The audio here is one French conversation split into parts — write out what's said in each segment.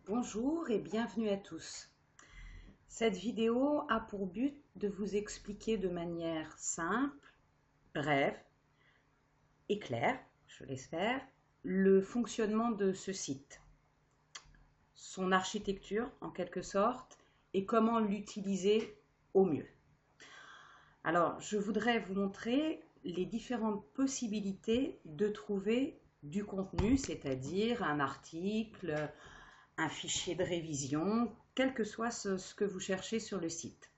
Bonjour et bienvenue à tous. Cette vidéo a pour but de vous expliquer de manière simple, brève et claire, je l'espère, le fonctionnement de ce site, son architecture en quelque sorte et comment l'utiliser au mieux. Alors, je voudrais vous montrer les différentes possibilités de trouver du contenu, c'est-à-dire un article, un fichier de révision, quel que soit ce que vous cherchez sur le site.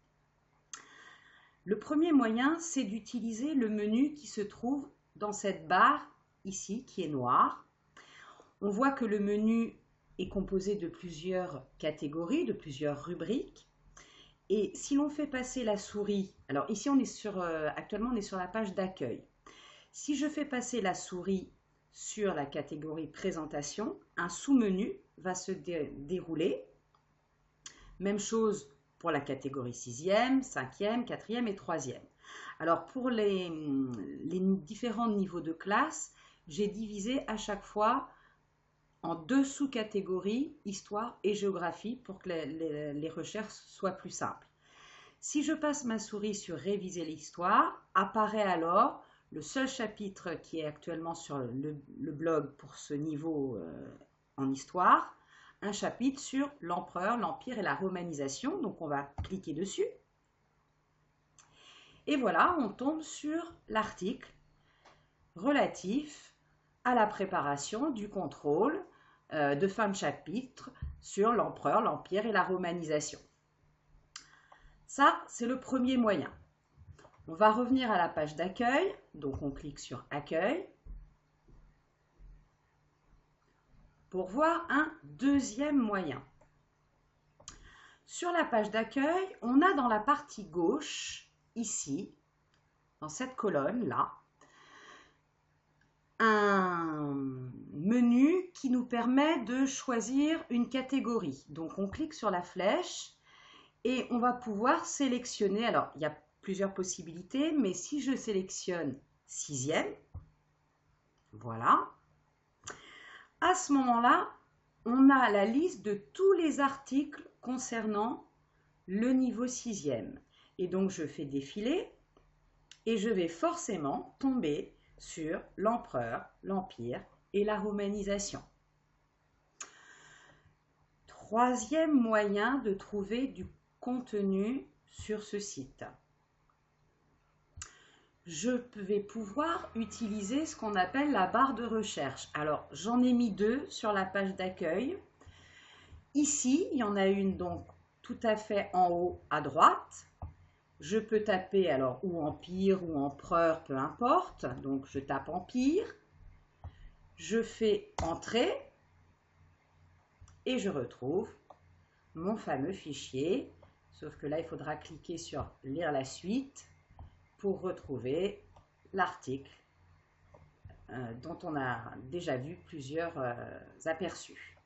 Le premier moyen, c'est d'utiliser le menu qui se trouve dans cette barre ici, qui est noire. On voit que le menu est composé de plusieurs catégories, de plusieurs rubriques. Et si l'on fait passer la souris, alors ici actuellement on est sur la page d'accueil. Si je fais passer la souris sur la catégorie présentation, un sous-menu va se dérouler. Même chose pour la catégorie 6e, 5e, 4e et 3e. Alors pour les différents niveaux de classe, j'ai divisé à chaque fois en deux sous-catégories, histoire et géographie, pour que les recherches soient plus simples. Si je passe ma souris sur réviser l'histoire, apparaît alors le seul chapitre qui est actuellement sur le blog pour ce niveau en histoire, un chapitre sur l'empereur, l'empire et la romanisation. Donc on va cliquer dessus. Et voilà, on tombe sur l'article relatif à la préparation du contrôle de fin de chapitre sur l'empereur, l'empire et la romanisation. Ça, c'est le premier moyen. On va revenir à la page d'accueil. Donc on clique sur accueil pour voir un deuxième moyen. Sur la page d'accueil, on a dans la partie gauche, ici, dans cette colonne-là, un menu qui nous permet de choisir une catégorie. Donc on clique sur la flèche et on va pouvoir sélectionner, alors il y a plusieurs possibilités, mais si je sélectionne 6e, voilà, à ce moment-là, on a la liste de tous les articles concernant le niveau 6e. Et donc je fais défiler et je vais forcément tomber sur l'empereur, l'empire et la romanisation. Troisième moyen de trouver du contenu sur ce site. Je vais pouvoir utiliser ce qu'on appelle la barre de recherche. Alors, j'en ai mis deux sur la page d'accueil. Ici, il y en a une donc tout à fait en haut à droite. Je peux taper alors ou empire ou empereur, peu importe. Donc, je tape empire. Je fais entrer et je retrouve mon fameux fichier. Sauf que là, il faudra cliquer sur lire la suite pour retrouver l'article dont on a déjà vu plusieurs aperçus.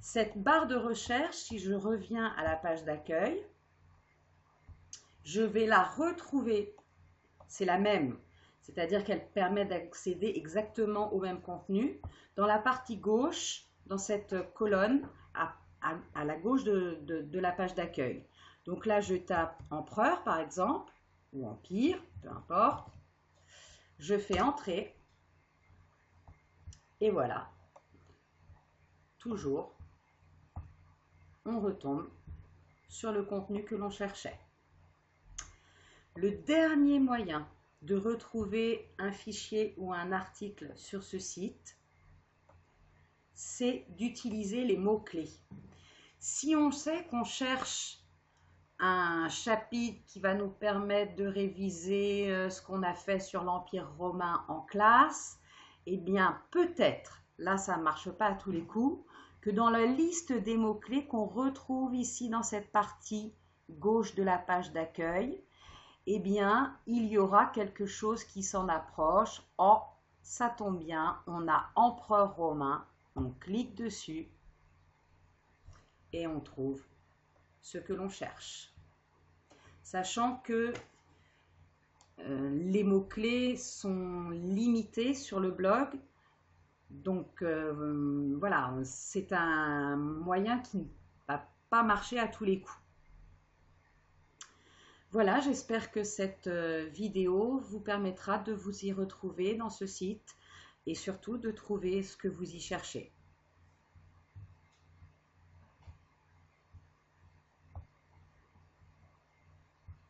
Cette barre de recherche, si je reviens à la page d'accueil, je vais la retrouver. C'est la même, c'est-à-dire qu'elle permet d'accéder exactement au même contenu. Dans la partie gauche, dans cette colonne, à la gauche de la page d'accueil. Donc là, je tape empereur, par exemple, ou empire, peu importe. Je fais entrer. Et voilà. Toujours, on retombe sur le contenu que l'on cherchait. Le dernier moyen de retrouver un fichier ou un article sur ce site, c'est d'utiliser les mots-clés. Si on sait qu'on cherche un chapitre qui va nous permettre de réviser ce qu'on a fait sur l'Empire romain en classe, eh bien peut-être, là ça ne marche pas à tous les coups, que dans la liste des mots-clés qu'on retrouve ici dans cette partie gauche de la page d'accueil, eh bien il y aura quelque chose qui s'en approche. Oh, ça tombe bien, on a empereur romain, on clique dessus et on trouve ce que l'on cherche. Sachant que les mots-clés sont limités sur le blog, Donc voilà, c'est un moyen qui ne va pas marcher à tous les coups. Voilà, j'espère que cette vidéo vous permettra de vous y retrouver dans ce site et surtout de trouver ce que vous y cherchez.